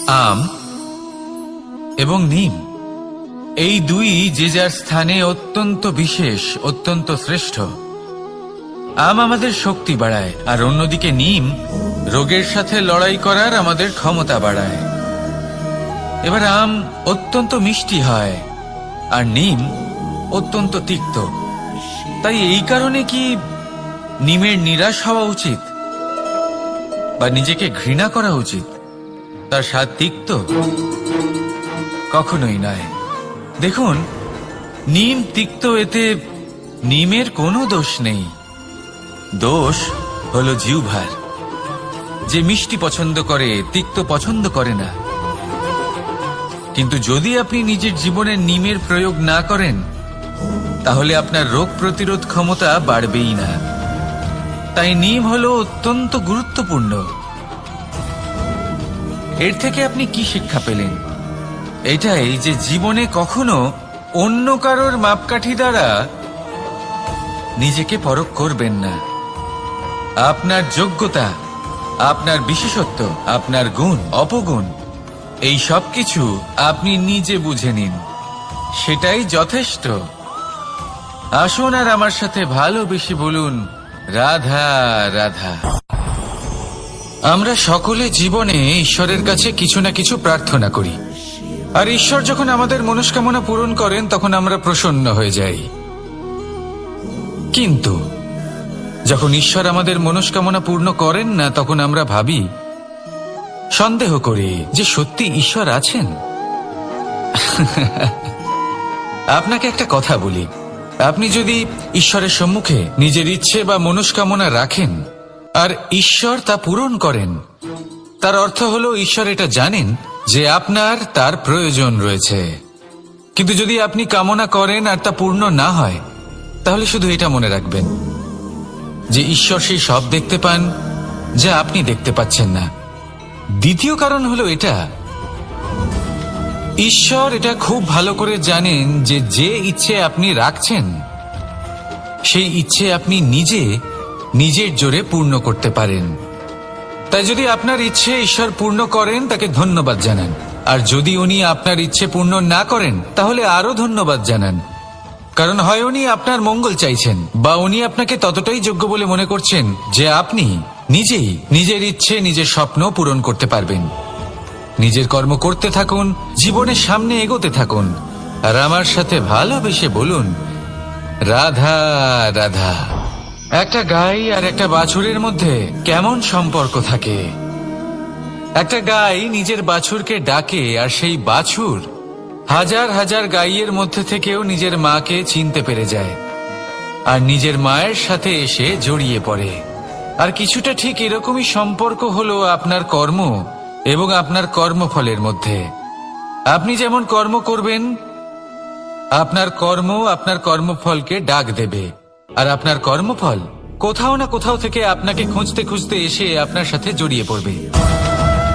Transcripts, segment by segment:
আম এবং নিম, এই দুই যে যার স্থানে অত্যন্ত বিশেষ, অত্যন্ত শ্রেষ্ঠ। আম আমাদের শক্তি বাড়ায়, আর অন্যদিকে নিম রোগের সাথে লড়াই করার আমাদের ক্ষমতা বাড়ায়। এবার আম অত্যন্ত মিষ্টি হয় আর নিম অত্যন্ত তিক্ত। তাই এই কারণে কি নিমের নিরাশ হওয়া উচিত বা নিজেকে ঘৃণা করা উচিত? তার স্বাদ তিক্ত? কখনোই নয়। দেখুন, নিম তিক্ত, এতে নিমের কোনো দোষ নেই। দোষ হলো জিহ্বার, যে মিষ্টি পছন্দ করে, তিক্ত পছন্দ করে না। কিন্তু যদি আপনি নিজের জীবনে নিমের প্রয়োগ না করেন, তাহলে আপনার রোগ প্রতিরোধ ক্ষমতা বাড়বেই না। তাই নিম হলো অত্যন্ত গুরুত্বপূর্ণ। এর থেকে আপনি কি শিক্ষা পেলেন? এটাই যে জীবনে কখনো অন্য কারোর মাপকাঠি দ্বারা নিজেকে পরখ করবেন না। আপনার যোগ্যতা, আপনার বিশেষত্ব, আপনার গুণ, অপগুণ, এই সব কিছু আপনি নিজে বুঝে নিন, সেটাই যথেষ্ট। আসুন আর আমার সাথে ভালোবেসে বলুন, রাধা রাধা। আমরা সকলে জীবনে ঈশ্বরের কাছে কিছু না কিছু প্রার্থনা করি, আর ঈশ্বর যখন আমাদের মনস্কামনা পূরণ করেন তখন আমরা প্রসন্ন হয়ে যাই। কিন্তু যখন ঈশ্বর আমাদের মনস্কামনা পূর্ণ করেন না, তখন আমরা ভাবি, সন্দেহ করি যে সত্যি ঈশ্বর আছেন। আপনাকে একটা কথা বলি, আপনি যদি ঈশ্বরের সম্মুখে নিজের ইচ্ছে বা মনস্কামনা রাখেন আর ঈশ্বর তা পূরণ করেন, তার অর্থ হলো ঈশ্বর এটা জানেন যে আপনার তার প্রয়োজন রয়েছে। কিন্তু যদি আপনি কামনা করেন আর তা পূর্ণ না হয়, তাহলে শুধু এটা মনে রাখবেন যে ঈশ্বর সেই সব দেখতে পান যা আপনি দেখতে পাচ্ছেন না। দ্বিতীয় কারণ হলো এটা, ঈশ্বর এটা খুব ভালো করে জানেন যে যে ইচ্ছে আপনি রাখছেন, সেই ইচ্ছে আপনি নিজের জোরে পূর্ণ করতে পারেন। তাই যদি আপনার ইচ্ছে ঈশ্বর পূর্ণ করেন, তাকে ধন্যবাদ জানান। আর যদি উনি আপনার ইচ্ছে পূর্ণ না করেন, তাহলে আরো ধন্যবাদ জানান। কারণ হয় উনি আপনার মঙ্গল চাইছেন, বা উনি আপনাকে ততটাই যোগ্য বলে মনে করছেন যে আপনি নিজেই নিজের ইচ্ছে, নিজের স্বপ্ন পূরণ করতে পারবেন। নিজের কর্ম করতে থাকুন, জীবনের সামনে এগোতে থাকুন, আর আমার সাথে ভালোবেসে বলুন, রাধা রাধা। একটা গাই আর একটা বাছুরের মধ্যে কেমন সম্পর্ক থাকে? একটা গাই নিজের বাছুরকে ডাকে, আর সেই বাছুর হাজার হাজার গাইয়ের মধ্যে থেকেও নিজের মাকে চিনতে পেরে যায় আর নিজের মায়ের সাথে এসে জড়িয়ে পড়ে। আর কিছুটা ঠিক এরকমই সম্পর্ক হলো আপনার কর্ম এবং আপনার কর্মফলের মধ্যে। আপনি যেমন কর্ম করবেন, আপনার কর্ম আপনার কর্মফলকে ডাক দেবে, আর আপনার কর্মফল কোথাও না কোথাও থেকে আপনাকে খুঁজতে খুঁজতে এসে আপনার সাথে জড়িয়ে পড়বে।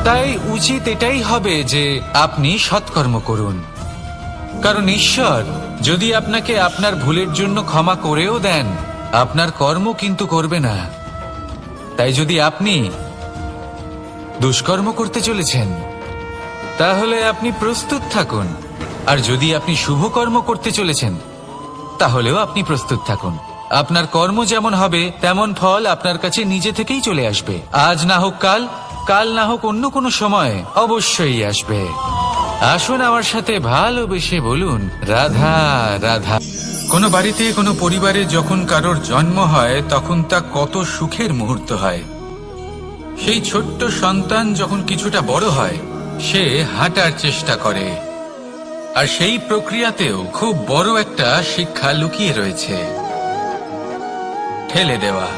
তাই উচিত এটাই হবে যে আপনি সৎকর্ম করুন, কারণ ঈশ্বর যদি আপনাকে আপনার ভুলের জন্য ক্ষমা করেও দেন, আপনার কর্ম কিন্তু করবে না। তাই যদি আপনি দুষ্কর্ম করতে চলেছেন, তাহলে আপনি প্রস্তুত থাকুন, আর যদি আপনি শুভ কর্ম করতে চলেছেন, তাহলেও আপনি প্রস্তুত থাকুন। আপনার কর্ম যেমন হবে তেমন ফল আপনার কাছে নিজে থেকেই চলে আসবে। আজ না হোক কাল, কাল না হোক অন্য কোনো সময়, অবশ্যই আসবে। আসুন আমার সাথে ভালোবেসে বলুন, রাধা রাধা। কোনো বাড়িতে, কোনো পরিবারে যখন কারোর জন্ম হয়, তখন তা কত সুখের মুহূর্ত হয়। সেই ছোট্ট সন্তান যখন কিছুটা বড় হয়, সে হাঁটার চেষ্টা করে, আর সেই প্রক্রিয়াতেও খুব বড় একটা শিক্ষা লুকিয়ে রয়েছে, ঠেলে দেওয়া।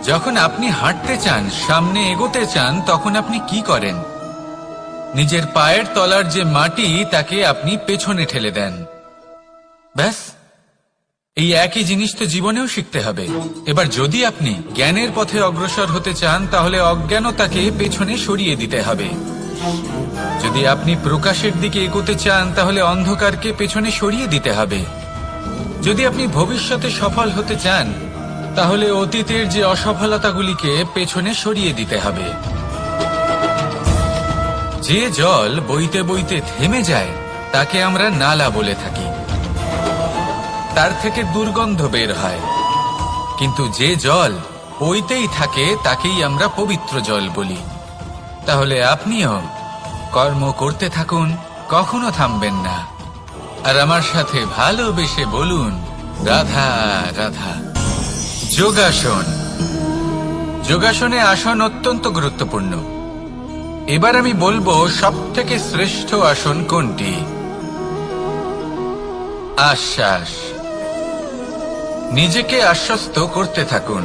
যখন আপনি হাঁটতে চান, সামনে এগোতে চান, তখন আপনি কি করেন? নিজের পায়ের তলার যে মাটি, তাকে আপনি পেছনে ঠেলে দেন। ব্যাস, এই একই জিনিস তো জীবনেও শিখতে হবে। এবার যদি আপনি জ্ঞানের পথে অগ্রসর হতে চান, তাহলে অজ্ঞানতাকে পেছনে সরিয়ে দিতে হবে। যদি আপনি প্রকাশের দিকে এগোতে চান, তাহলে অন্ধকারকে পেছনে সরিয়ে দিতে হবে। যদি আপনি ভবিষ্যতে সফল হতে চান, তাহলে অতীতের যে অসফলতাগুলিকে পেছনে সরিয়ে দিতে হবে। যে জল বইতে বইতে থেমে যায় তাকে আমরা নালা বলে থাকি, তার থেকে দুর্গন্ধ বের হয়। কিন্তু যে জল বইতেই থাকে তাকেই আমরা পবিত্র জল বলি। তাহলে আপনিও কর্ম করতে থাকুন, কখনো থামবেন না। আর আমার সাথে ভালোবেসে বলুন, রাধা রাধা। যোগাসন। যোগাসনে আসন অত্যন্ত গুরুত্বপূর্ণ। এবার আমি বলবো সবথেকে শ্রেষ্ঠ আসন কোনটি। আশ্বাস। নিজেকে আশ্বস্ত করতে থাকুন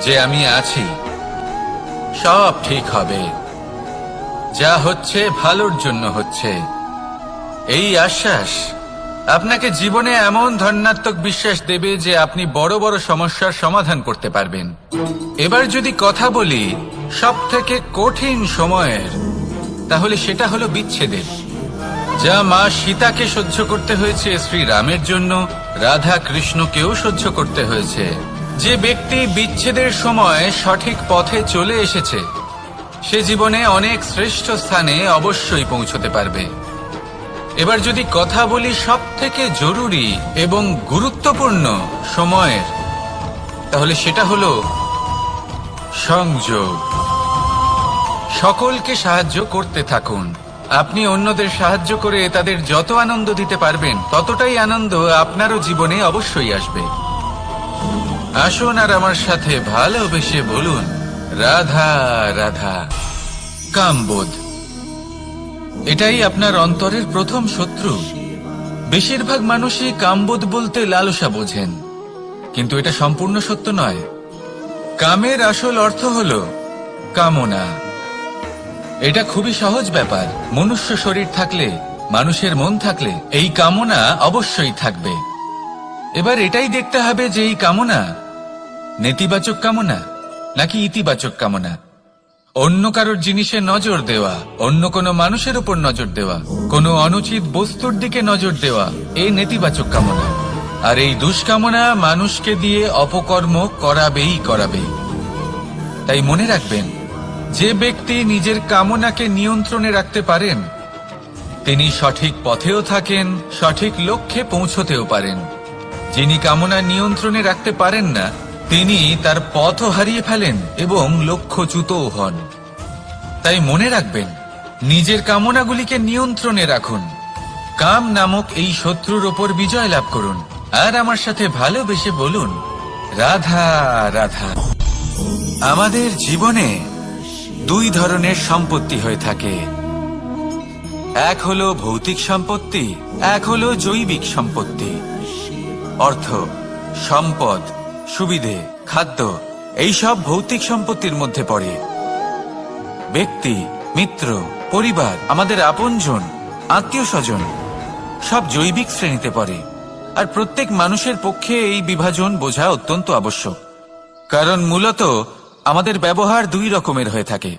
যে আমি আছি, সব ঠিক হবে, যা হচ্ছে ভালোর জন্য হচ্ছে। এই আশ্বাস আপনাকে জীবনে এমন ধনাত্মক বিশ্বাস দেবে যে আপনি বড় বড় সমস্যার সমাধান করতে পারবেন। এবার যদি কথা বলি সবথেকে কঠিন সময়ের, তাহলে সেটা হলো বিচ্ছেদের। যা মা সীতাকে সহ্য করতে হয়েছে শ্রীরামের জন্য, রাধা কৃষ্ণকেও সহ্য করতে হয়েছে। যে ব্যক্তি বিচ্ছেদের সময় সঠিক পথে চলে এসেছে সে জীবনে অনেক শ্রেষ্ঠ স্থানে অবশ্যই পৌঁছতে পারবে। এবার যদি কথা বলি সবথেকে জরুরি এবং গুরুত্বপূর্ণ সময়ের, তাহলে সেটা হলো সংযোগ। সকলকে সাহায্য করতে থাকুন। আপনি অন্যদের সাহায্য করে তাদের যত আনন্দ দিতে পারবেন ততটাই আনন্দ আপনারও জীবনে অবশ্যই আসবে। আসুন আর আমার সাথে ভালোবেসে বলুন, রাধা রাধা। কামবোধ। এটাই আপনার অন্তরের প্রথম শত্রু। বেশিরভাগ মানুষই কামবোধ বলতে লালসা বোঝেন, কিন্তু এটা সম্পূর্ণ সত্য নয়। কামের আসল অর্থ হল কামনা। এটা খুবই সহজ ব্যাপার। মনুষ্য শরীর থাকলে, মানুষের মন থাকলে এই কামনা অবশ্যই থাকবে। এবার এটাই দেখতে হবে যে এই কামনা নেতিবাচক কামনা নাকি ইতিবাচক কামনা। অন্য কারোর জিনিসে নজর দেওয়া, অন্য কোনো মানুষের উপর নজর দেওয়া, কোনো অনুচিত বস্তুর দিকে নজর দেওয়া, এই নেতিবাচক কামনা। আর এই দুষ্কামনা মানুষকে দিয়ে অপকর্ম করাবেই করাবে। তাই মনে রাখবেন, যে ব্যক্তি নিজের কামনাকে নিয়ন্ত্রণে রাখতে পারেন তিনি সঠিক পথেও থাকেন, সঠিক লক্ষ্যে পৌঁছতেও পারেন। যিনি কামনা নিয়ন্ত্রণে রাখতে পারেন না তিনি তার পথও হারিয়ে ফেলেন এবং লক্ষ্যচ্যুতও হন। তাই মনে রাখবেন, নিজের কামনাগুলিকে নিয়ন্ত্রণে রাখুন। কাম নামক এই শত্রুর ওপর বিজয় লাভ করুন। আর আমার সাথে ভালোবেসে বলুন, রাধা রাধা। আমাদের জীবনে দুই ধরনের সম্পত্তি হয়ে থাকে। এক হলো ভৌতিক সম্পত্তি, এক হলো জৈবিক সম্পত্তি। অর্থ, সম্পদ, সুবিধে, খাদ্য, এই সব ভৌতিক সম্পত্তির মধ্যে পড়ে। ব্যক্তি, মিত্র, পরিবার, আমাদের আপনজন, আত্মীয় স্বজন সব জৈবিক শ্রেণীতে পড়ে। আর প্রত্যেক মানুষের পক্ষে এই বিভাজন বোঝা অত্যন্ত আবশ্যক। কারণ মূলত আমাদের ব্যবহার দুই রকমের হয়ে থাকে।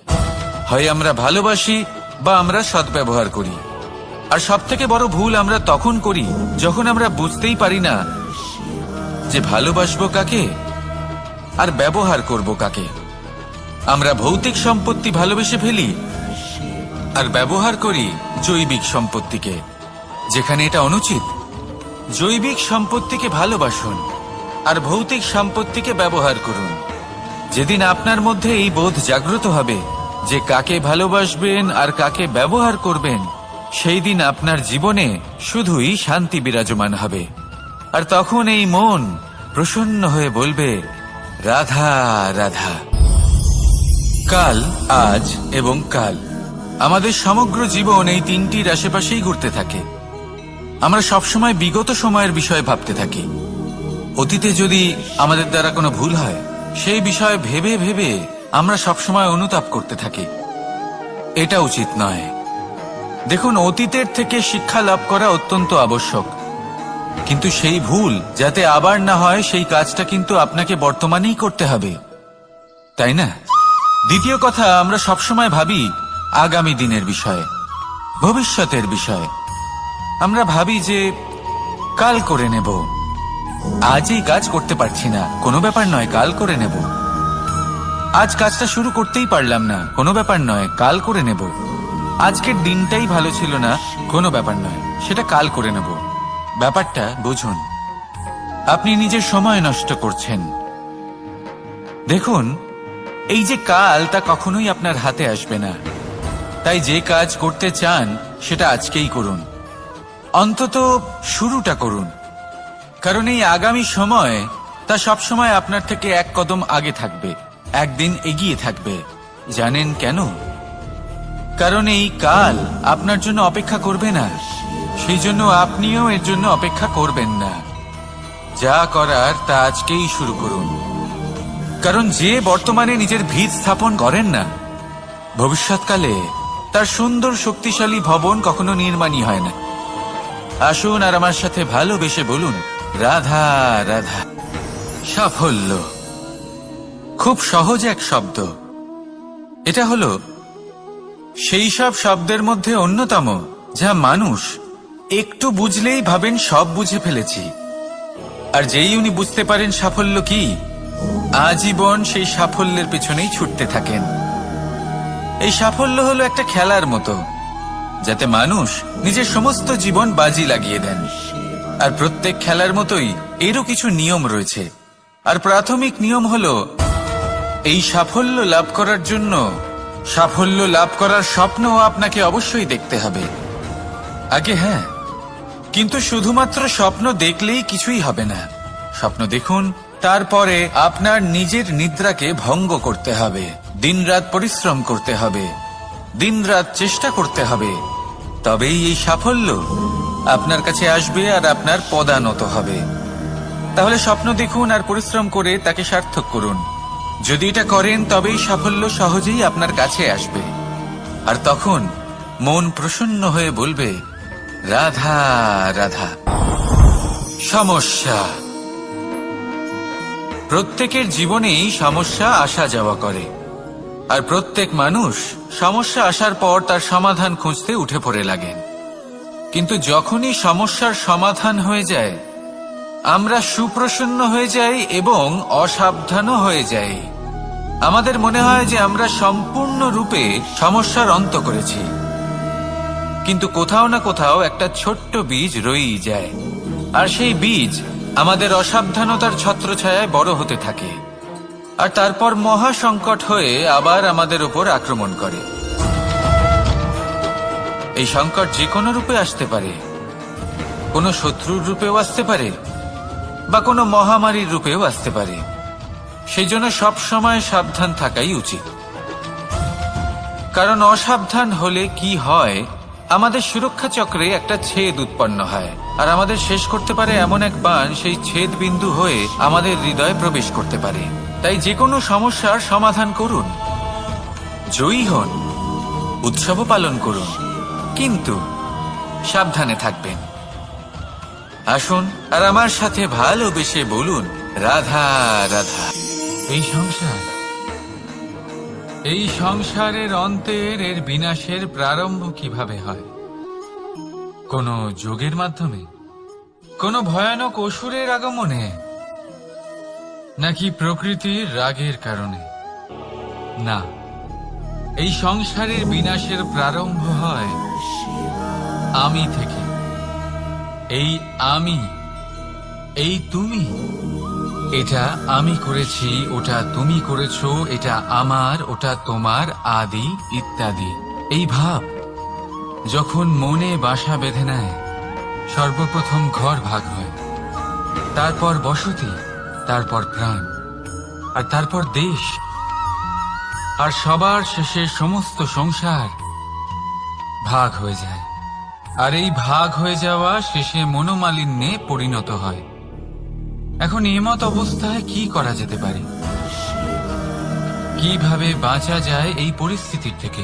হয় আমরা ভালোবাসি বা আমরা সদ্ব্যবহার করি। আর সবথেকে বড় ভুল আমরা তখন করি যখন আমরা বুঝতেই পারি না যে ভালোবাসবো কাকে আর ব্যবহার করব কাকে। আমরা ভৌতিক সম্পত্তি ভালোবেসে ফেলি আর ব্যবহার করি জৈবিক সম্পত্তিকে, যেখানে এটা অনুচিত। জৈবিক সম্পত্তিকে ভালোবাসুন আর ভৌতিক সম্পত্তিকে ব্যবহার করুন। যেদিন আপনার মধ্যে এই বোধ জাগ্রত হবে যে কাকে ভালোবাসবেন আর কাকে ব্যবহার করবেন, সেই দিন আপনার জীবনে শুধুই শান্তি বিরাজমান হবে। আর তখন এই মন প্রসন্ন হয়ে বলবে, রাধা রাধা। কাল, আজ এবং কাল। আমাদের সমগ্র জীবন এই তিনটির আশেপাশেই ঘুরতে থাকে। আমরা সবসময় বিগত সময়ের বিষয়ে ভাবতে থাকি। অতীতে যদি আমাদের দ্বারা কোনো ভুল হয় সেই বিষয়ে ভেবে ভেবে আমরা সবসময় অনুতাপ করতে থাকি। এটা উচিত নয়। দেখুন, অতীতের থেকে শিক্ষা লাভ করা অত্যন্ত আবশ্যক, কিন্তু সেই ভুল যাতে আবার না হয় সেই কাজটা কিন্তু আপনাকে বর্তমানেই করতে হবে, তাই না? দ্বিতীয় কথা, আমরা সবসময় ভাবি আগামী দিনের বিষয়ে, ভবিষ্যতের বিষয়ে। আমরা ভাবি যে কাল করে নেব, আজ এই কাজ করতে পারছি না, কোনো ব্যাপার নয়, কাল করে নেব। আজ কাজটা শুরু করতেই পারলাম না, কোনো ব্যাপার নয়, কাল করে নেব। আজকের দিনটাই ভালো ছিল না, কোনো ব্যাপার নয়, সেটা কাল করে নেব। ব্যাপারটা বুঝুন, আপনি নিজের সময় নষ্ট করছেন। দেখুন, এই যে কাল, তা কখনোই আপনার হাতে আসবে না। তাই যে কাজ করতে চান সেটা আজকেই করুন, অন্তত শুরুটা করুন। কারণ এই আগামী সময় তা সবসময় আপনার থেকে এক কদম আগে থাকবে, একদিন এগিয়ে থাকবে। জানেন কেন? কারণ এই কাল আপনার জন্য অপেক্ষা করবে না, সেই জন্য আপনিও এর জন্য অপেক্ষা করবেন না। যা করার তা আজকেই শুরু করুন। কারণ যে বর্তমানে নিজের ভিত স্থাপন করেন না, ভবিষ্যৎকালে তার সুন্দর শক্তিশালী ভবন কখনো নির্মাণই হয় না। আসুন আর আমার সাথে ভালোবেসে বলুন, রাধা রাধা। সাফল্য খুব সহজ এক শব্দ। এটা হলো সেই সব শব্দের মধ্যে অন্যতম যা মানুষ একটু বুঝলেই ভাবেন সব বুঝে ফেলেছি। আর যেই উনি বুঝতে পারেন সাফল্য কি, আজীবন সেই সাফল্যের পেছনেই ছুটতে থাকেন। এই সাফল্য হলো একটা খেলার মতো, যাতে মানুষ নিজের সমস্ত জীবন বাজি লাগিয়ে দেন। আর প্রত্যেক খেলার মতোই এরও কিছু নিয়ম রয়েছে। আর প্রাথমিক নিয়ম হলো, এই সাফল্য লাভ করার জন্য সাফল্য লাভ করার স্বপ্ন আপনাকে অবশ্যই দেখতে হবে আগে। হ্যাঁ, কিন্তু শুধুমাত্র স্বপ্ন দেখলেই কিছুই হবে না। স্বপ্ন দেখুন, তারপরে আপনার নিজের নিদ্রাকে ভঙ্গ করতে হবে, দিনরাত পরিশ্রম করতে হবে, দিনরাত চেষ্টা করতে হবে। তবেই এই সাফল্য আপনার কাছে আসবে আর আপনার পদানত হবে। তাহলে স্বপ্ন দেখুন আর পরিশ্রম করে তাকে সার্থক করুন। যদি এটা করেন তবেই সাফল্য সহজেই আপনার কাছে আসবে। আর তখন মন প্রসন্ন হয়ে বলবে, রাধা রাধা। সমস্যা, প্রত্যেকের জীবনেই সমস্যা আসা যাওয়া করে। আর প্রত্যেক মানুষ সমস্যা আসার পর তার সমাধান খুঁজতে উঠে পড়ে লাগেন। কিন্তু যখনই সমস্যার সমাধান হয়ে যায়, আমরা সুপ্রসন্ন হয়ে যাই এবং অসাবধানও হয়ে যাই। আমাদের মনে হয় যে আমরা সম্পূর্ণরূপে সমস্যার অন্ত করেছি, কিন্তু কোথাও না কোথাও একটা ছোট্ট বীজ রয়েই যায়। আর সেই বীজ আমাদের অসাবধানতার ছত্রছায়ায় বড় হতে থাকে, আর তারপর মহা সংকট হয়ে আবার আমাদের উপর আক্রমণ করে। এই সংকট যে কোনো রূপে আসতে পারে, কোনো শত্রুর রূপেও আসতে পারে, বা কোনো মহামারীর রূপেও আসতে পারে। সেই জন্য সব সময় সাবধান থাকাই উচিত। কারণ অসাবধান হলে কি হয়, আমাদের সুরক্ষা চক্রে একটা ছেদ উৎপন্ন হয়, আর আমাদের শেষ করতে পারে এমন এক বাণ সেই ছেদ বিন্দু হয়ে আমাদের হৃদয়ে প্রবেশ করতে পারে। তাই যে কোনো সমস্যার সমাধান করুন, জয়ী হন, উৎসবও পালন করুন, কিন্তু সাবধানে থাকবেন। আসুন আর আমার সাথে ভালোবেসে বলুন, রাধা রাধা। এই সংসারের অন্তের এর বিনাশের প্রারম্ভ কিভাবে হয়? কোনো যোগের মাধ্যমে, কোনো ভয়ানক অসুরের আগমনে, নাকি প্রকৃতির রাগের কারণে? না, এই সংসারের বিনাশের প্রারম্ভ হয় আমি থেকে। এই আমি, এই তুমি, এটা আমি করেছি, ওটা তুমি করেছো, এটা আমার, ওটা তোমার, আদি ইত্যাদি। এই ভাব যখন মনে বাসা বেঁধে নেয়, সর্বপ্রথম ঘর ভাগ হয়, তারপর বসতি, তারপর প্রাণ, আর তারপর দেশ, আর সবার শেষে সমস্ত সংসার ভাগ হয়ে যায়। আর এই ভাগ হয়ে যাওয়া শেষে মনোমালিন্যে পরিণত হয়। এখন এমত অবস্থায় কি করা যেতে পারে? কিভাবে বাঁচা যায় এই পরিস্থিতির থেকে?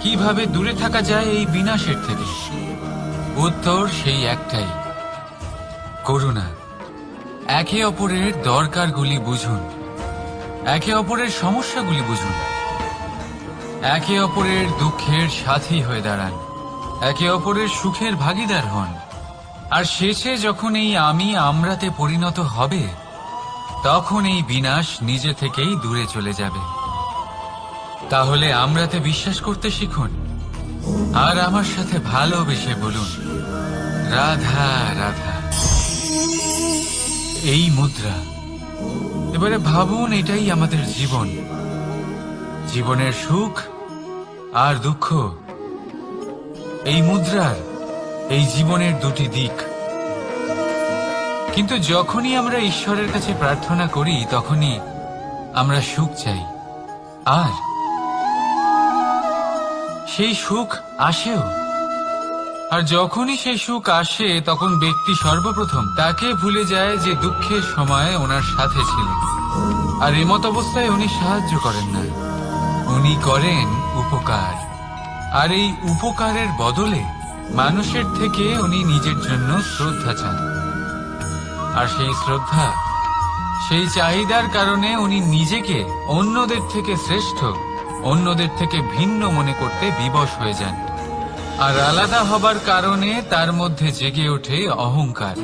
কিভাবে দূরে থাকা যায় এই বিনাশের থেকে? উত্তর সেই একটাই, করুণা। একে অপরের দরকারগুলি বুঝুন, একে অপরের সমস্যাগুলি বুঝুন, একে অপরের দুঃখের সাথী হয়ে দাঁড়ান, একে অপরের সুখের ভাগীদার হন। আর শেষে যখন এই আমি আমরাতে পরিণত হবে, তখন এই বিনাশ নিজে থেকেই দূরে চলে যাবে। তাহলে আমরাতে বিশ্বাস করতে শিখুন আর আমার সাথে ভালোবেসে বলুন, রাধা রাধা। এই মুদ্রা, এবারে ভাবুন এটাই আমাদের জীবন, জীবনের সুখ আর দুঃখ। এই মুদ্রার, এই জীবনের দুটি দিক। কিন্তু যখনই আমরা ঈশ্বরের কাছে প্রার্থনা করি তখনই আমরা সুখ চাই, আর সেই সুখ আসেও। আর যখনই সেই সুখ আসে তখন ব্যক্তি সর্বপ্রথম তাকে ভুলে যায় যে দুঃখের সময় ওনার সাথে ছিলেন। আর এমত অবস্থায় উনি সাহায্য করেন না, উনি করেন উপকার। আর এই উপকারের বদলে মানুষের থেকে উনি নিজের জন্য শ্রদ্ধা চান। আর সেই শ্রদ্ধা, সেই চাহিদার কারণে উনি নিজেকে অন্যদের থেকে শ্রেষ্ঠ, অন্যদের থেকে ভিন্ন মনে করতে বিবশ হয়ে যান। আর আলাদা হবার কারণে তার মধ্যে জেগে ওঠে অহংকার,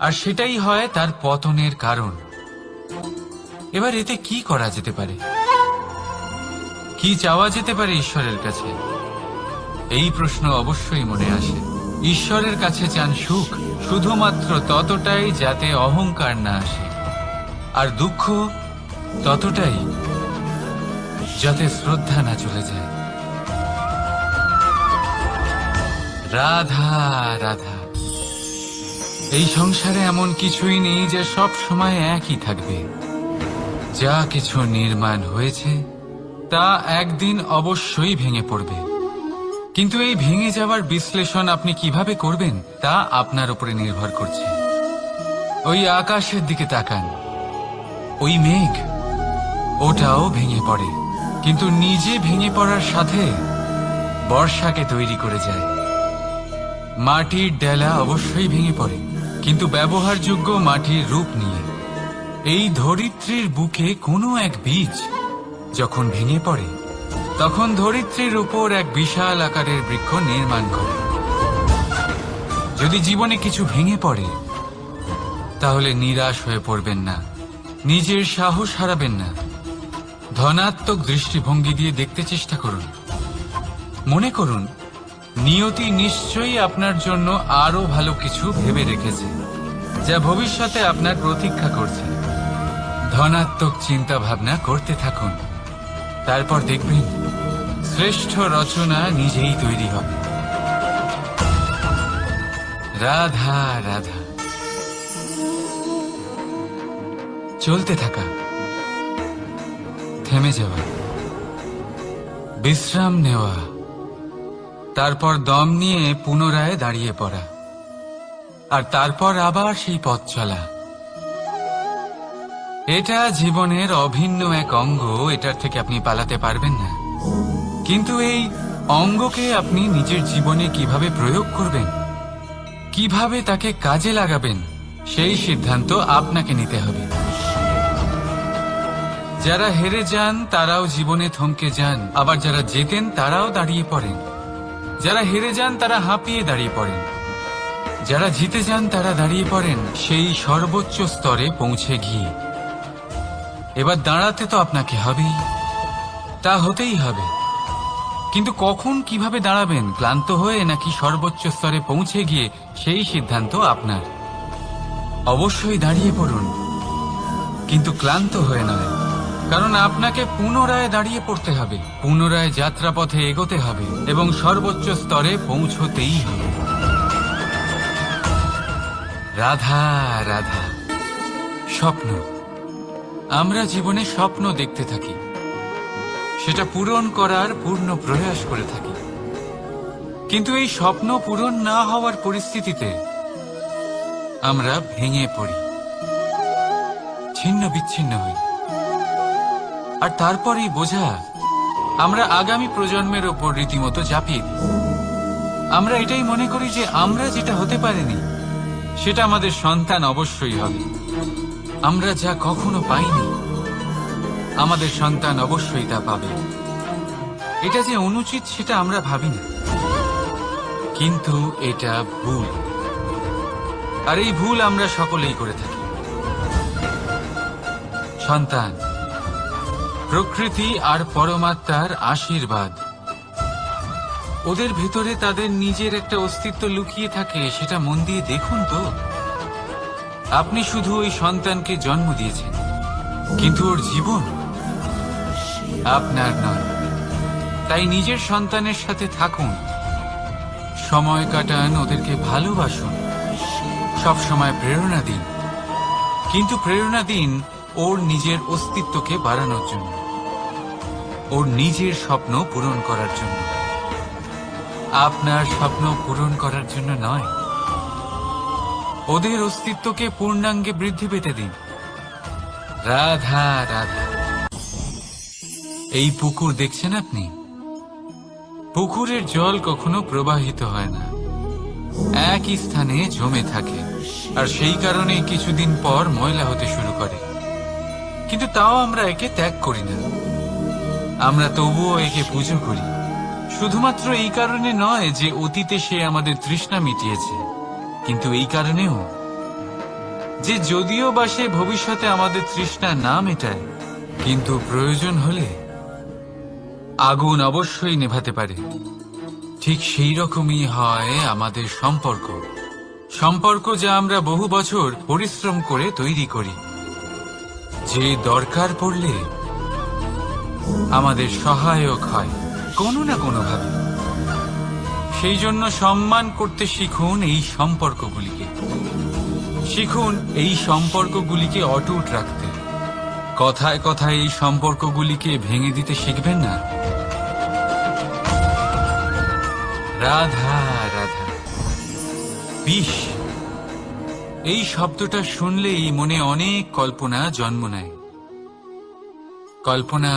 আর সেটাই হয় তার পতনের কারণ। এবার এতে কি করা যেতে পারে? কি চাওয়া যেতে পারে ঈশ্বরের কাছে? এই প্রশ্ন অবশ্যই মনে আসে। ঈশ্বরের কাছে চান সুখ, শুধুমাত্র ততটাই যাতে অহংকার না আসে, আর দুঃখ ততটাই যাতে শ্রদ্ধা না চলে যায়। রাধা রাধা। এই সংসারে এমন কিছুই নেই যে সব সময় একই থাকবে। যা কিছু নির্মাণ হয়েছে তা একদিন অবশ্যই ভেঙে পড়বে। কিন্তু এই ভেঙে যাওয়ার বিশ্লেষণ আপনি কিভাবে করবেন তা আপনার উপরে নির্ভর করছে। ওই আকাশের দিকে তাকান, ওই মেঘ, ওটাও ভেঙে পড়ে, কিন্তু নিজে ভেঙে পড়ার সাথে বর্ষাকে তৈরি করে যায়। মাটির ডেলা অবশ্যই ভেঙে পড়ে, কিন্তু ব্যবহারযোগ্য মাটির রূপ নিয়ে। এই ধরিত্রীর বুকে কোনো এক বীজ যখন ভেঙে পড়ে তখন ধরিত্রীর উপর এক বিশাল আকারের বৃক্ষ নির্মাণ করে। যদি জীবনে কিছু ভেঙে পড়ে তাহলে নিরাশ হয়ে পড়বেন না, নিজের সাহস হারাবেন না। ধনাত্মক দৃষ্টিভঙ্গি দিয়ে দেখতে চেষ্টা করুন। মনে করুন নিয়তি নিশ্চয়ই আপনার জন্য আরো ভালো কিছু ভেবে রেখেছে, যা ভবিষ্যতে আপনার প্রতীক্ষা করছে। ধনাত্মক চিন্তা ভাবনা করতে থাকুন, তারপর দেখবেন শ্রেষ্ঠ রচনা নিজেই তৈরি হবে। রাধা রাধা। চলতে থাকা, থেমে যাওয়া, বিশ্রাম নেওয়া, তারপর দম নিয়ে পুনরায় দাঁড়িয়ে পড়া, আর তারপর আবার সেই পথ চলা। এটা জীবনের অভিন্ন এক অঙ্গ, এটার থেকে আপনি পালাতে পারবেন না। কিন্তু এই অঙ্গকে আপনি নিজের জীবনে কিভাবে প্রয়োগ করবেন, কিভাবে তাকে কাজে লাগাবেন, সেই সিদ্ধান্ত আপনাকে নিতে হবে। যারা হেরে যান তারাও জীবনে থমকে যান, আবার যারা জেতেন তারাও দাঁড়িয়ে পড়েন। যারা হেরে যান তারা হাঁপিয়ে দাঁড়িয়ে পড়েন, যারা জিতে যান তারা দাঁড়িয়ে পড়েন সেই সর্বোচ্চ স্তরে পৌঁছে গিয়ে। এবার দাঁড়াতে তো আপনাকে হবেই, তা হতেই হবে। কিন্তু কখন, কিভাবে দাঁড়াবেন, ক্লান্ত হয়ে নাকি সর্বোচ্চ স্তরে পৌঁছে গিয়ে, সেই সিদ্ধান্ত আপনার। অবশ্যই দাঁড়িয়ে পড়ুন, কিন্তু ক্লান্ত হয়ে নয়, কারণ আপনাকে পুনরায় দাঁড়িয়ে পড়তে হবে, পুনরায় যাত্রাপথে এগোতে হবে এবং সর্বোচ্চ স্তরে পৌঁছতেই হবে। রাধা রাধা। স্বপ্ন, আমরা জীবনে স্বপ্ন দেখতে থাকি, সেটা পূরণ করার পূর্ণ প্রয়াস করে থাকি। কিন্তু এই স্বপ্ন পূরণ না হওয়ার পরিস্থিতিতে আমরা ভেঙে পড়ি, ছিন্ন বিচ্ছিন্ন হই। আর তারপরেই বোঝা আমরা আগামী প্রজন্মের ওপর রীতিমতো চাপিয়ে দিই। আমরা এটাই মনে করি যে আমরা যেটা হতে পারিনি সেটা আমাদের সন্তান অবশ্যই হবে। আমরা যা কখনো পাইনি আমাদের সন্তান অবশ্যই তা পাবে। এটা যে অনুচিত সেটা আমরা ভাবি না, কিন্তু এটা ভুল। আর এই ভুল আমরা সকলেই করে থাকি। সন্তান, প্রকৃতি আর পরমাত্মার আশীর্বাদ। ওদের ভেতরে তাদের নিজের একটা অস্তিত্ব লুকিয়ে থাকে, সেটা মন দিয়ে দেখুন তো। আপনি শুধু ওই সন্তানকে জন্ম দিয়েছেন, কিন্তু ওর জীবন আপনার নয়। তাই নিজের সন্তানের সাথে থাকুন, সময় কাটান, ওদেরকে ভালোবাসুন, সব সময় প্রেরণা দিন, কিন্তু প্রেরণা দিন ওর নিজের অস্তিত্বকে বাড়ানোর জন্য, ওর নিজের স্বপ্ন পূরণ করার জন্য, আপনার স্বপ্ন পূরণ করার জন্য নয়। ওদের অস্তিত্বকে পূর্ণাঙ্গে বৃদ্ধি পেতে দিন। রাধা রাধা। এই পুকুর দেখছেন আপনি? পুকুরের জল কখনো প্রবাহিত হয় না, একই স্থানে জমে থাকে, আর সেই কারণে কিছুদিন পর ময়লা হতে শুরু করে। কিন্তু তাও আমরা একে ত্যাগ করি না, আমরা তবুও একে পুজো করি। শুধুমাত্র এই কারণে নয় যে অতীতে সে আমাদের তৃষ্ণা মিটিয়েছে, কিন্তু এই কারণেও যে যদিও বা সে ভবিষ্যতে আমাদের তৃষ্ণা না মেটায়, কিন্তু প্রয়োজন হলে আগুন অবশ্যই নেভাতে পারে। ঠিক সেই রকমই হয় আমাদের সম্পর্ক, সম্পর্ক যা আমরা বহু বছর পরিশ্রম করে তৈরি করি, যে দরকার পড়লে আমাদের সহায়ক হয় কোনো না কোনোভাবে। সেই জন্য সম্মান করতে শিখুন এই সম্পর্কগুলিকে, শিখুন এই সম্পর্কগুলিকে অটুট রাখতে। কথায় কথায় এই সম্পর্কগুলিকে ভেঙে দিতে শিখবেন না। রাধা রাধা। বিষ, এই শব্দটা শুনলেই মনে অনেক কল্পনা জন্ম নেয়। কল্পনা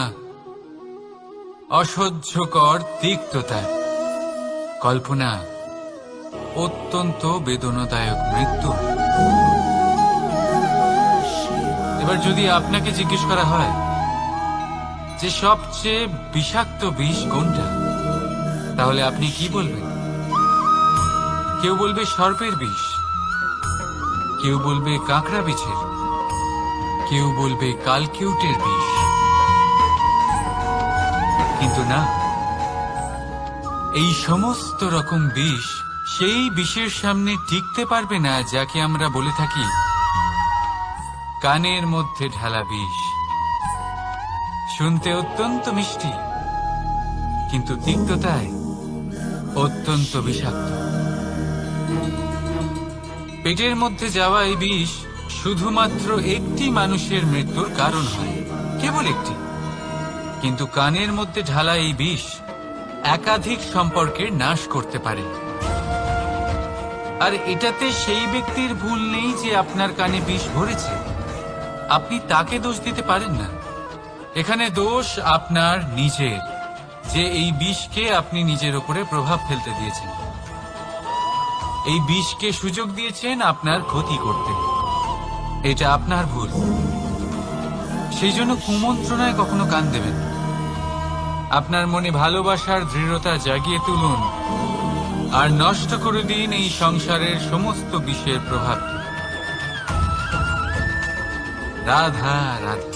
অসহ্যকর তিক্ততা, কল্পনা অত্যন্ত বেদনাদায়ক মৃত্যু। এবার যদি আপনাকে জিজ্ঞেস করা হয় যে সবচেয়ে বিষাক্ত বিষ কোনটা, তাহলে আপনি কি বলবেন? কেউ বলবে সর্পের বিষ, কেউ বলবে কাঁকড়া বিছের, কেউ বলবে কালকিউটের বিষ। কিন্তু না, এই সমস্ত রকম বিষ সেই বিষের সামনে টিকতে পারবে না যাকে আমরা বলে থাকি কানের মধ্যে ঢালা বিষ। শুনতে অত্যন্ত মিষ্টি, কিন্তু তিক্ততায় অত্যন্ত বিষাক্ত। পেটের মধ্যে যাওয়া এই বিষ শুধুমাত্র একটি মানুষের মৃত্যুর কারণ হয়, কেবল একটি। কিন্তু কানের মধ্যে ঢালা এই বিষ একাধিক সম্পর্কের নাশ করতে পারে। আর এটাতে সেই ব্যক্তির ভুল নেই যে আপনার কানে বিষ ভরেছে, আপনি তাকে দোষ দিতে পারেন না। এখানে দোষ আপনার নিজের, যে এই বিষকে আপনি নিজের উপরে প্রভাব ফেলতে দিয়েছেন, এই বিষকে সুযোগ দিয়েছেন আপনার ক্ষতি করতে। এটা আপনার ভুল। সেই জন্য কুমন্ত্রণায় কখনো কান দেবেন না। আপনার মনে ভালোবাসার দৃঢ়তা জাগিয়ে তুলুন আর নষ্ট করে দিন এই সংসারের সমস্ত বিষের প্রভাব। রাধা রাধা।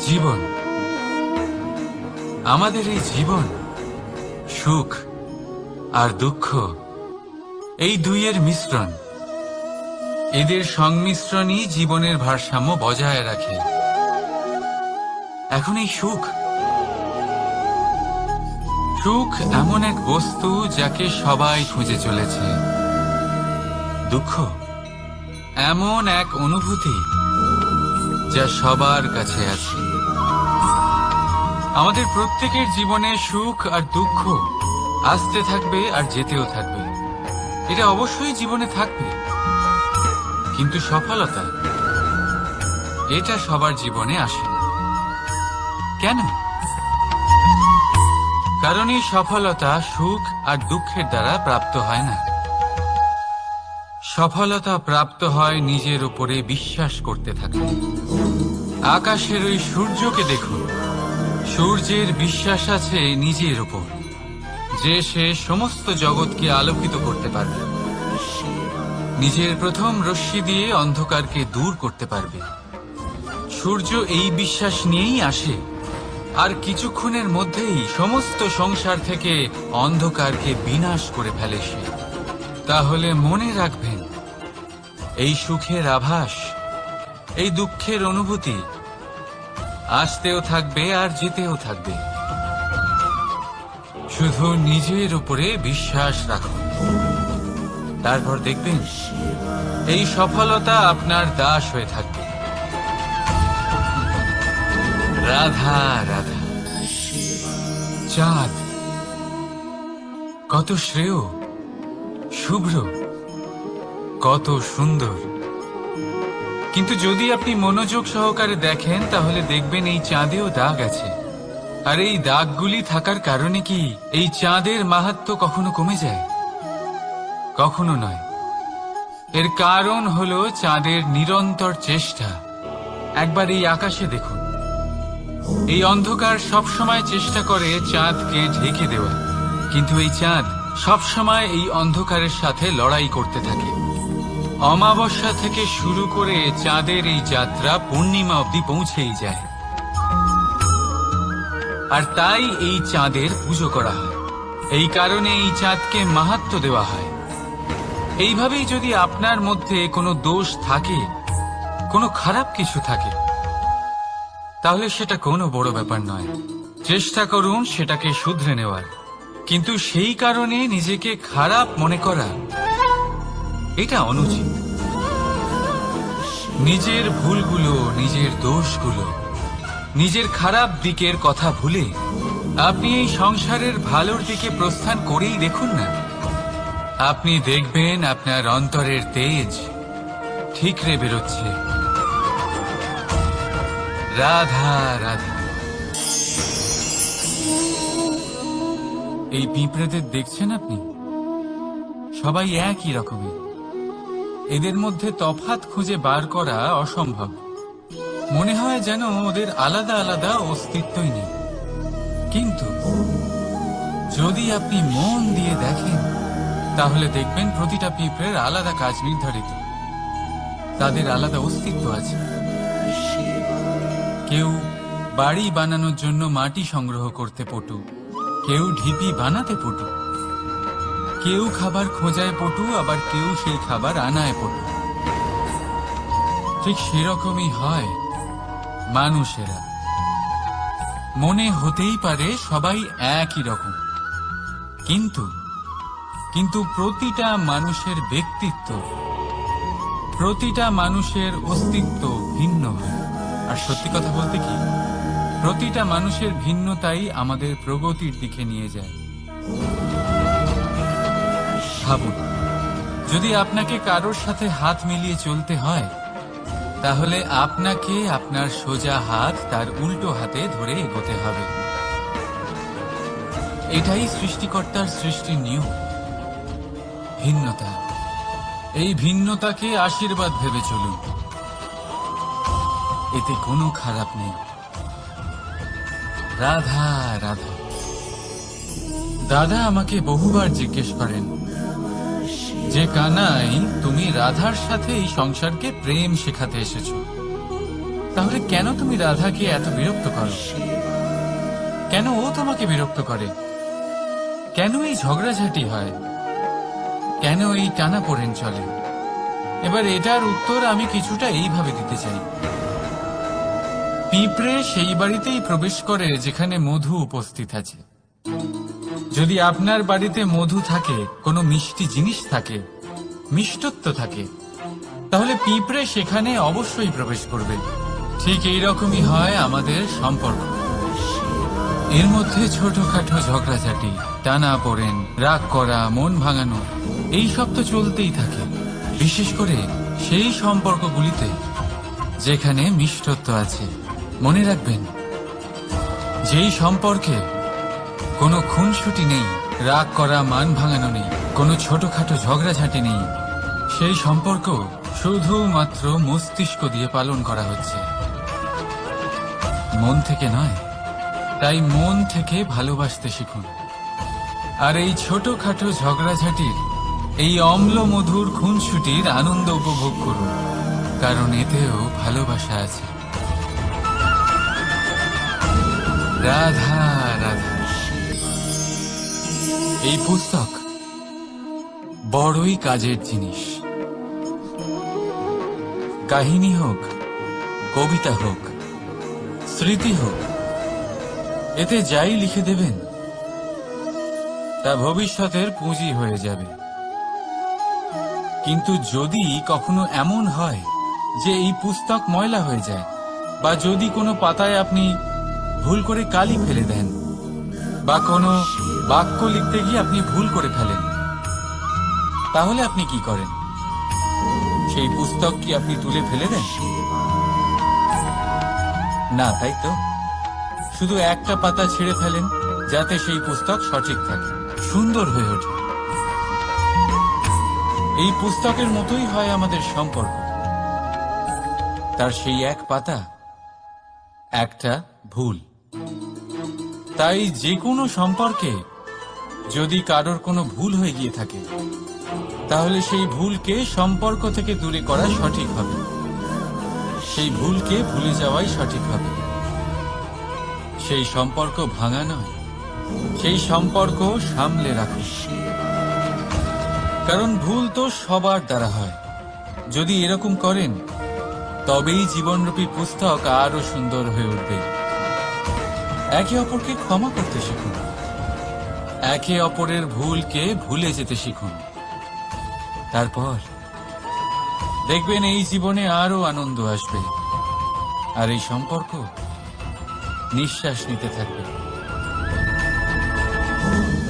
জীবন, আমাদের এই জীবন সুখ আর দুঃখ, এই দুইয়ের মিশ্রণ। এদের সংমিশ্রণই জীবনের ভারসাম্য বজায় রাখে। এখন এই সুখ, সুখ এমন এক বস্তু যাকে সবাই খুঁজে চলেছে। দুঃখ এমন এক অনুভূতি যা সবার কাছে আছে। আমাদের প্রত্যেকের জীবনে সুখ আর দুঃখ আসতে থাকবে আর যেতেও থাকবে, এটা অবশ্যই জীবনে থাকবে। কিন্তু সফলতা, এটা সবার জীবনে আসে না। কেন? কারণ এই সফলতা সুখ আর দুঃখের দ্বারা প্রাপ্ত হয় না। সফলতা প্রাপ্ত হয় নিজের উপরে বিশ্বাস করতে থাকলে। আকাশের ওই সূর্যকে দেখুন, সূর্যের বিশ্বাস আছে নিজের উপর যে সে সমস্ত জগৎকে আলোকিত করতে পারবে। নিজের প্রথম রশ্মি দিয়ে অন্ধকারকে দূর করতে পারবে। সূর্য এই বিশ্বাস নিয়েই আসে, আর কিছুক্ষণের মধ্যেই সমস্ত সংসার থেকে অন্ধকারকে বিনাশ করে ফেলে সে। তাহলে মনে রাখবেন, এই সুখের আভাস, এই দুঃখের অনুভূতি আসতেও থাকবে আর যেতেও থাকবে। শুধু নিজের উপরে বিশ্বাস রাখুন, তারপর দেখবেন এই সফলতা আপনার দাস হয়ে থাকবে। রাধা রাধা। চাঁদ কত শ্রেয়, শুভ্র, কত সুন্দর। কিন্তু যদি আপনি মনোযোগ সহকারে দেখেন তাহলে দেখবেন এই চাঁদেও দাগ আছে। আর এই দাগগুলি থাকার কারণে কি এই চাঁদের মাহাত্ম্য কখনো কমে যায়? কখনো নয়। এর কারণ হলো চাঁদের নিরন্তর চেষ্টা। একবার এই আকাশে দেখুন, এই অন্ধকার সবসময় চেষ্টা করে চাঁদকে ঢেকে দেওয়া, কিন্তু এই চাঁদ সবসময় এই অন্ধকারের সাথে লড়াই করতে থাকে। অমাবস্যা থেকে শুরু করে চাঁদের এই যাত্রা পূর্ণিমা অবধি পৌঁছেই যায়। আর তাই এই চাঁদের পুজো করা হয়, এই কারণে এই চাঁদকে মাহাত্ম্য দেওয়া হয়। এইভাবেই যদি আপনার মধ্যে কোনো দোষ থাকে, কোনো খারাপ কিছু থাকে, তাহলে সেটা কোনো বড় ব্যাপার নয়। চেষ্টা করুন সেটাকে শুধরে নেওয়ার, কিন্তু সেই কারণে নিজেকে খারাপ মনে করা এটা অনুচিত। নিজের ভুলগুলো, নিজের দোষগুলো, নিজের খারাপ দিকের কথা ভুলে আপনি এই সংসারের ভালোর দিকে প্রস্থান করেই দেখুন না। আপনি দেখবেন আপনার অন্তরের তেজ ঠিকরে বেরোচ্ছে। রাধা রাধা। এই পিঁপড়েদের দেখছেন আপনি? সবাই একই রকমের। এদের মধ্যে তফাৎ খুঁজে বার করা অসম্ভব। মনে হয় যেন ওদের আলাদা আলাদা অস্তিত্বই নেই। কিন্তু যদি আপনি মন দিয়ে দেখেন তাহলে দেখবেন প্রতিটা পিঁপড়ের আলাদা কাজ নির্ধারিত, তাদের আলাদা অস্তিত্ব আছে। কেউ বাড়ি বানানোর জন্য মাটি সংগ্রহ করতে পটু, কেউ ঢিপি বানাতে পটু, কেউ খাবার খোঁজায় পটু, আবার কেউ সেই খাবার আনায় পটু। ঠিক সেরকমই হয় মানুষেরা। মনে হতেই পারে সবাই একই রকম, কিন্তু প্রতিটা মানুষের ব্যক্তিত্ব, প্রতিটা মানুষের অস্তিত্ব ভিন্ন হয়। আর সত্যি কথা বলতে কি, প্রতিটা মানুষের ভিন্নতাই আমাদের প্রগতির দিকে নিয়ে যায়। ভাবুন, যদি আপনাকে কারোর সাথে হাত মিলিয়ে চলতে হয়, তাহলে আপনাকে আপনার সোজা হাত তার উল্টো হাতে ধরে এগোতে হবে। এটাই সৃষ্টিকর্তার সৃষ্টির নিয়ম। ভিন্নতা, এই ভিন্নতাকে আশীর্বাদ ভেবে চলুন, এতে কোনো খারাপ নেই। রাধা রাধা। দাদা আমাকে বহুবার জিজ্ঞেস করেন যে কানাই, তুমি রাধার সাথে এই সংসারকে প্রেম শেখাতে এসেছো, তাহলে কেন তুমি রাধাকে এত বিরক্ত করো? কেন ও তোমাকে বিরক্ত করে? কেন এই ঝগড়াঝাটি হয়? কেন এই টানাপোড়েন চলে? এবার এটার উত্তর আমি কিছুটা এইভাবে দিতে চাই। পিঁপড়ে সেই বাড়িতেই প্রবেশ করে যেখানে মধু উপস্থিত আছে। যদি আপনার বাড়িতে মধু থাকে, কোনো মিষ্টি জিনিস থাকে, মিষ্টত্ব থাকে, তাহলে পিঁপড়ে সেখানে অবশ্যই প্রবেশ করবে। ঠিক এইরকমই হয় আমাদের সম্পর্ক। এর মধ্যে ছোটখাটো ঝগড়াঝাটি, টানাপোড়েন, রাগ করা, মন ভাঙানো, এই সব তো চলতেই থাকে। বিশেষ করে সেই সম্পর্কগুলিতে যেখানে মিষ্টত্ব আছে। মনে রাখবেন, যেই সম্পর্কে কোনো খুনসুটি নেই, রাগ করা, মান ভাঙানো নেই, কোনো ছোটখাটো ঝগড়াঝাটি নেই, সেই সম্পর্ক শুধুমাত্র মস্তিষ্ক দিয়ে পালন করা হচ্ছে, মন থেকে নয়। তাই মন থেকে ভালোবাসতে শিখুন। আর এই ছোটখাটো ঝগড়াঝাটির এই অম্ল মধুর খুনসুটির আনন্দ উপভোগ করুন, কারণ এতেও ভালোবাসা আছে। রাধা রাধা। এই পুস্তক বড়ই কাজের জিনিস। কাহিনী হোক, কবিতা হোক, স্মৃতি হোক, এতে যাই লিখে দেবেন তা ভবিষ্যতের পুঁজি হয়ে যাবে। কিন্তু যদি কখনো এমন হয় যে এই পুস্তক ময়লা হয়ে যায়, বা যদি কোনো পাতায় আপনি ভুল করে কালি ফেলে দেন, বা কোনো বাক্য লিখতে গিয়ে আপনি ভুল করে ফেলেন, তাহলে আপনি কি করেন? সেই পুস্তক কি আপনি তুলে ফেলে দেন? না, তাই তো? শুধু একটা পাতা ছিঁড়ে ফেলেন যাতে সেই পুস্তক সঠিক থাকে, সুন্দর হয়ে ওঠে। এই পুস্তকের মতোই হয় আমাদের সম্পর্ক। তার সেই এক পাতা, একটা ভুল। তাই যে কোনো সম্পর্কে যদি কারোর কোনো ভুল হয়ে গিয়ে থাকে, তাহলে সেই ভুলকে সম্পর্ক থেকে দূরে করা সঠিক হবে। সেই ভুলকে ভুলে যাওয়াই সঠিক হবে। সেই সম্পর্ক ভাঙা নয়, সেই সম্পর্ক সামলে রাখুন। কারণ ভুল তো সবার দ্বারা হয়। যদি এরকম করেন, তবেই জীবনরূপী পুস্তক আরো সুন্দর হয়ে উঠবে। একে অপরকে ক্ষমা করতে শিখুন, একে অপরের ভুলকে ভুলে যেতে শিখুন। তারপর দেখবেন এই জীবনে আরো আনন্দ আসবে, আর এই সম্পর্ক নিঃশ্বাস নিতে থাকবে।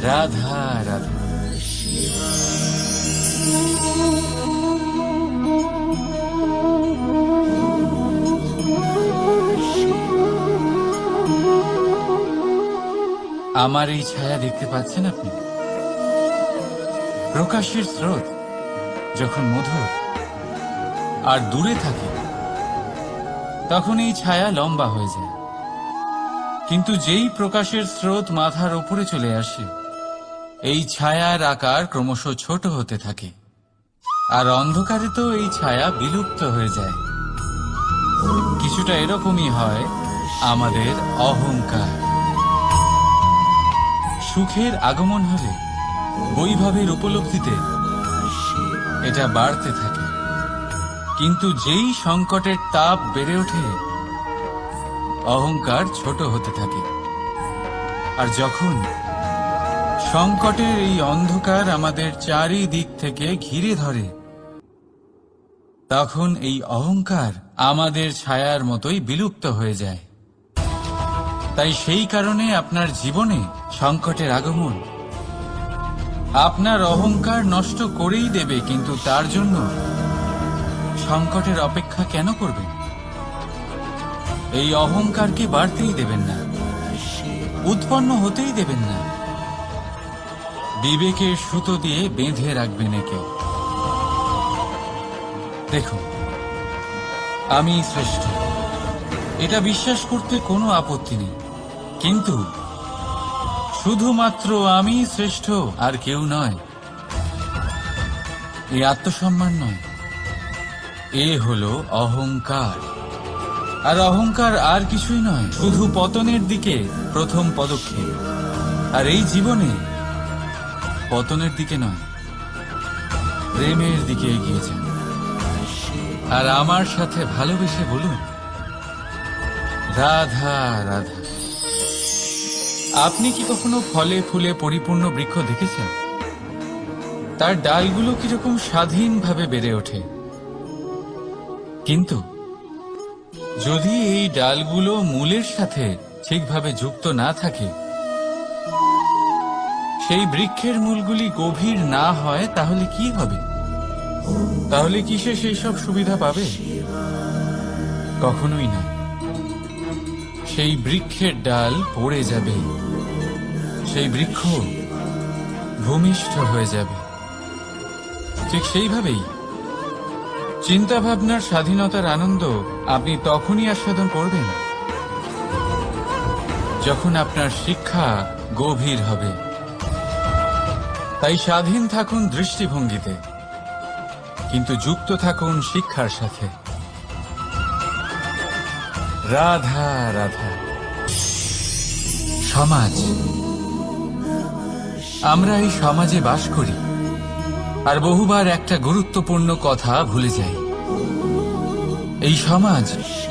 রাধা রাধা। আমার এই ছায়া দেখতে পাচ্ছেন আপনি? প্রকাশের স্রোত যখন মধুর আর দূরে থাকে, তখন এই ছায়া লম্বা হয়ে যায়। কিন্তু যেই প্রকাশের স্রোত মাথার উপরে চলে আসে, এই ছায়ার আকার ক্রমশ ছোট হতে থাকে, আর অন্ধকারে তো এই ছায়া বিলুপ্ত হয়ে যায়। কিছুটা এরকমই হয় আমাদের অহংকার। সুখের আগমন হলে, বৈভবের উপলব্ধিতে এটা বাড়তে থাকে। কিন্তু যেই সংকটের তাপ বেড়ে ওঠে, অহংকার ছোট হতে থাকে। আর যখন সংকটের এই অন্ধকার আমাদের চারিদিক থেকে ঘিরে ধরে, তখন এই অহংকার আমাদের ছায়ার মতোই বিলুপ্ত হয়ে যায়। তাই সেই কারণে আপনার জীবনে সংকটের আগমন আপনার অহংকার নষ্ট করেই দেবে, কিন্তু তার জন্য সংকটের অপেক্ষা কেন করবেন? এই অহংকারকে বাড়তেই দেবেন না, উৎপন্ন হতেই দেবেন না। বিবেকের সুতো দিয়ে বেঁধে রাখবেন একে। দেখুন, আমি শ্রেষ্ঠ, এটা বিশ্বাস করতে কোনো আপত্তি নেই। কিন্তু শুধুমাত্র আমি শ্রেষ্ঠ, আর কেউ নয়, এই আত্মসম্মান নয়, এ হলো অহংকার। আর অহংকার আর কিছুই নয়, শুধু পতনের দিকে প্রথম পদক্ষেপ। আর এই জীবনে পতনের দিকে নয়, প্রেমের দিকে এগিয়ে যান। আর আমার সাথে ভালোবেসে বলুন, রাধা রাধা। আপনি কি কখনো ফলে ফুলে পরিপূর্ণ বৃক্ষ দেখেছেন? তার ডালগুলো কিরকম স্বাধীনভাবে বেড়ে ওঠে। কিন্তু যদি এই ডালগুলো মূলের সাথে ঠিকভাবে যুক্ত না থাকে, সেই বৃক্ষের মূলগুলি গভীর না হয়, তাহলে কি হবে? তাহলে কি সে সেই সব সুবিধা পাবে? কখনোই না। সেই বৃক্ষের ডাল পড়ে যাবে, সেই বৃক্ষ ভূমিষ্ঠ হয়ে যাবে। ঠিক সেইভাবেই চিন্তা ভাবনার স্বাধীনতার আনন্দ আপনি তখনই আস্বাদন করবেন যখন আপনার শিক্ষা গভীর হবে। তাই স্বাধীন থাকুন দৃষ্টিভঙ্গিতে, কিন্তু যুক্ত থাকুন শিক্ষার সাথে। রাধা রাধা। সমাজ, আমরা এই সমাজে বাস করি আর বহুবার একটা গুরুত্বপূর্ণ কথা ভুলে যাই। এই সমাজ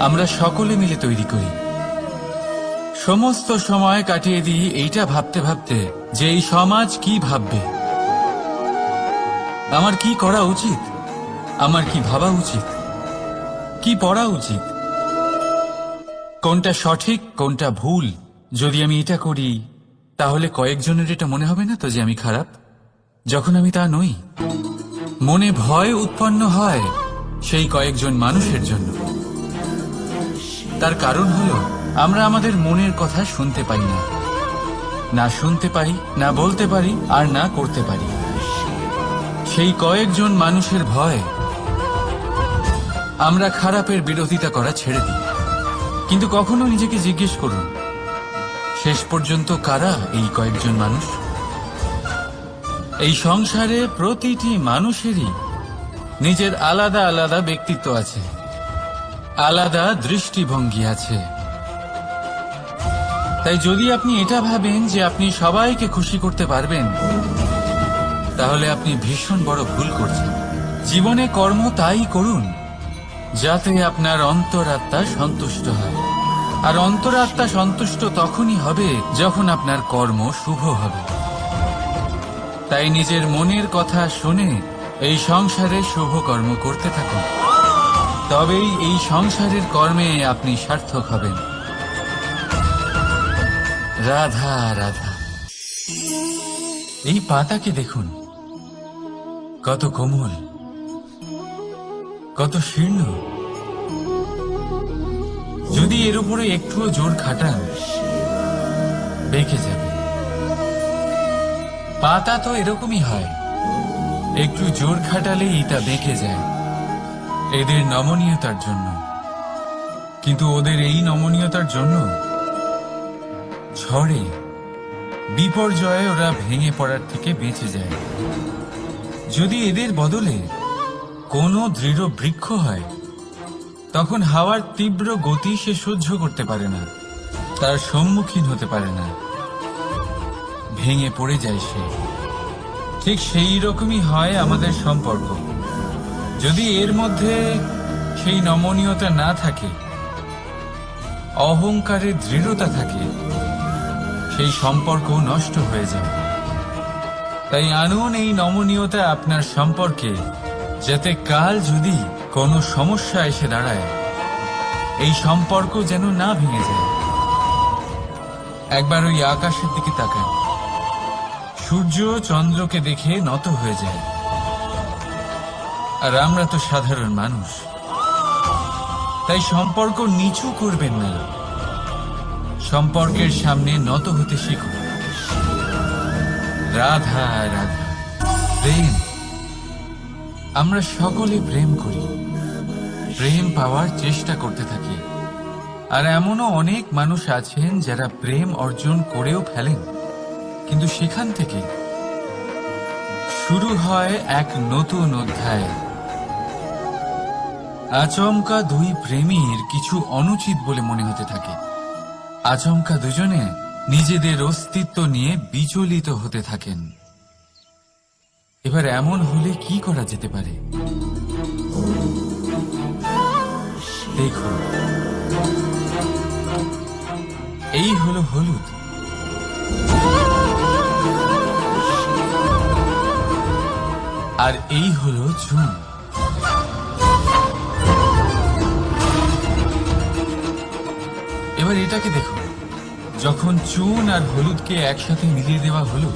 আমরা সকলে মিলে তৈরি করি। সমস্ত সময় কাটিয়ে দিই এইটা ভাবতে ভাবতে যে এই সমাজ কি ভাববে, আমার কি করা উচিত, আমার কি ভাবা উচিত, কি পড়া উচিত, কোনটা সঠিক কোনটা ভুল। যদি আমি এটা করি তাহলে কয়েকজনের এটা মনে হবে না তো যে আমি খারাপ, যখন আমি তা নই। মনে ভয় উৎপন্ন হয় সেই কয়েকজন মানুষের জন্য। তার কারণ হলো আমরা আমাদের মনের কথা শুনতে পাই না, না শুনতে পাই, না বলতে পারি, আর না করতে পারি। সেই কয়েকজন মানুষের ভয় আমরা খারাপের বিরোধিতা করা ছেড়ে দিই। কিন্তু কখনো নিজেকে জিজ্ঞেস করুন, শেষ পর্যন্ত কারা এই কয়েকজন মানুষ? এই সংসারে প্রতিটি মানুষেরই নিজের আলাদা আলাদা ব্যক্তিত্ব আছে, আলাদা দৃষ্টিভঙ্গি আছে। তাই যদি আপনি এটা ভাবেন যে আপনি সবাইকে খুশি করতে পারবেন, তাহলে আপনি ভীষণ বড় ভুল করছেন। জীবনে কর্ম তাই করুন যাতে আপনার অন্তরাত্মা সন্তুষ্ট হয়, আর অন্তরাত্মা সন্তুষ্ট তখনই হবে যখন আপনার কর্ম শুভ হবে। তাই নিজের মনের কথা শুনে এই সংসারে শুভ কর্ম করতে থাকুন, তবেই এই সংসারের কর্মে আপনি সার্থক হবেন। রাধা রাধা। এই পাতাকে দেখুন, কত কোমল, কত শীর্ণ। যদি এর উপরে একটুও জোর খাটান বেঁকে যাবে। পাতা তো এরকমই হয়, একটু জোর খাটালেই তা বেঁকে যায় এদের নমনীয়তার জন্য। কিন্তু ওদের এই নমনীয়তার জন্য ঝড়ে বিপর্যয়ে ওরা ভেঙে পড়ার থেকে বেঁচে যায়। যদি এদের বদলে কোনো দৃঢ় বৃক্ষ হয়, তখন হাওয়ার তীব্র গতি সে সহ্য করতে পারে না, তার সম্মুখীন হতে পারে না, ভেঙে পড়ে যায় সে। ঠিক সেই রকমই হয় আমাদের সম্পর্ক। যদি এর মধ্যে সেই নমনীয়তা না থাকে, অহংকারের দৃঢ়তা থাকে, সেই সম্পর্ক নষ্ট হয়ে যায়। তাই আনুন এই নমনীয়তা আপনার সম্পর্কে, যাতে কাল যদি কোনো সমস্যা এসে দাঁড়ায়, এই সম্পর্ক যেন না ভেঙে যায়। একবার ওই আকাশের দিকে তাকান, সূর্য চন্দ্রকে দেখে নত হয়ে যায়, আর আমরা তো সাধারণ মানুষ। তাই সম্পর্ক নিচু করবেন না, সম্পর্কের সামনে নত হতে শিখুন। রাধা রাধা। প্রেম, আমরা সকলে প্রেম করি, প্রেম পাওয়ার চেষ্টা করতে থাকি। আর এমনও অনেক মানুষ আছেন যারা প্রেম অর্জন করেও ফেলেন, কিন্তু সেখান থেকে শুরু হয় এক নতুন অধ্যায়। আচমকা দুই প্রেমীর কিছু অনুচিত বলে মনে হতে থাকে। আচমকা দুজনে নিজেদের অস্তিত্ব নিয়ে বিচলিত হতে থাকেন। এবার এমন হলে কি করা যেতে পারে? দেখুন, এই হলো হলুদ, আর এই হলো চুন। এবার এটাকে দেখুন, যখন চুন আর হলুদকে একসাথে মিলিয়ে দেওয়া হলো,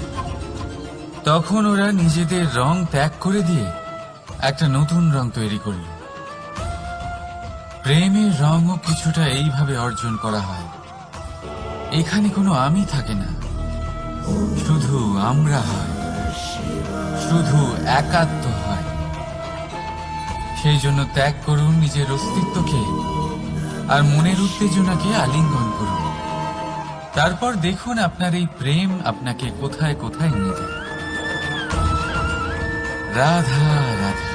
তখন ওরা নিজেদের রং ত্যাগ করে দিয়ে একটা নতুন রং তৈরি করল। প্রেমের রঙও কিছুটা এইভাবে অর্জন করা হয়। এখানে কোনো আমি থাকে না, শুধু আমরা হয়, শুধু একাত্ম হয়। সেই জন্য ত্যাগ করুন নিজের অস্তিত্বকে, আর মনের উত্তেজনাকে আলিঙ্গন করুন। তারপর দেখুন আপনার এই প্রেম আপনাকে কোথায় কোথায় নিয়ে যায়। রাধা রাধা।